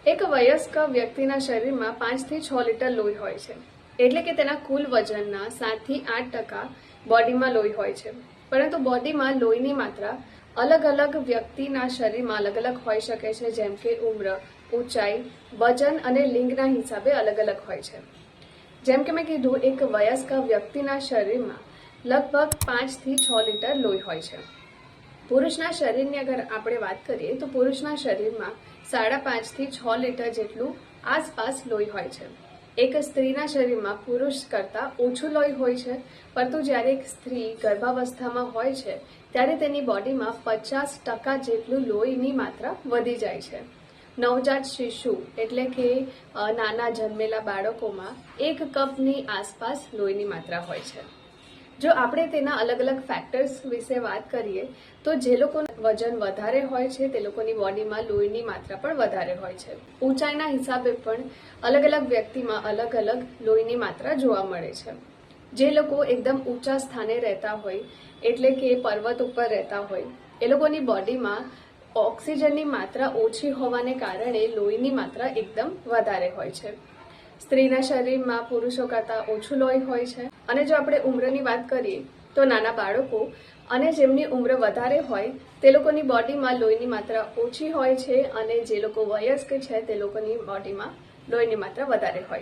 એક વયસ્ક વ્યક્તિના શરીરમાં 5 થી 6 લીટર લોહી હોય છે, એટલે કે તેના કુલ વજનના 7 થી 8% બોડીમાં લોહી હોય છે. પરંતુ બોડીમાં લોહીની માત્રા અલગ અલગ વ્યક્તિના શરીરમાં અલગ અલગ હોઈ શકે છે, જેમ કે ઉંમર, ઊંચાઈ, વજન અને લિંગના હિસાબે અલગ અલગ હોય છે. જેમ કે મેં કીધું, એક વયસ્ક વ્યક્તિના શરીરમાં લગભગ 5 થી 6 લીટર લોહી હોય છે. પુરુષના શરીરની અગર આપણે વાત કરીએ તો પુરુષના શરીરમાં 5.5 થી 6 લીટર જેટલું આસપાસ લોહી હોય છે. એક સ્ત્રીના શરીરમાં પુરુષ કરતાં ઓછું લોહી હોય છે, પરંતુ જ્યારે એક સ્ત્રી ગર્ભાવસ્થામાં હોય છે ત્યારે તેની બોડીમાં 50% જેટલું લોહીની માત્રા વધી જાય છે. નવજાત શિશુ એટલે કે નાના જન્મેલા બાળકોમાં 1 કપની આસપાસ લોહીની માત્રા હોય છે. જો આપણે તેના અલગ અલગ ફેક્ટર્સ વિશે વાત કરીએ તો જે લોકોનું વજન વધારે હોય છે તે લોકોની બોડીમાં લોહીની માત્રા પણ વધારે હોય છે. ઊંચાઈના હિસાબે પણ અલગ અલગ વ્યક્તિમાં અલગ અલગ લોહીની માત્રા જોવા મળે છે. જે લોકો એકદમ ઊંચા સ્થાને રહેતા હોય, એટલે કે પર્વત ઉપર રહેતા હોય, એ લોકોની બોડીમાં ઓક્સિજનની માત્રા ઓછી હોવાને કારણે લોહીની માત્રા એકદમ વધારે હોય છે. સ્ત્રીના શરીરમાં પુરુષો કરતાં ઓછું લોહી હોય છે. અને જો આપણે ઉંમરની વાત કરીએ તો નાના બાળકો અને જેમની ઉંમર વધારે હોય તે લોકોની બોડીમાં લોહીની માત્રા ઓછી હોય છે, અને જે લોકો વયસ્ક છે તે લોકોની બોડીમાં લોહીની માત્રા વધારે હોય છે.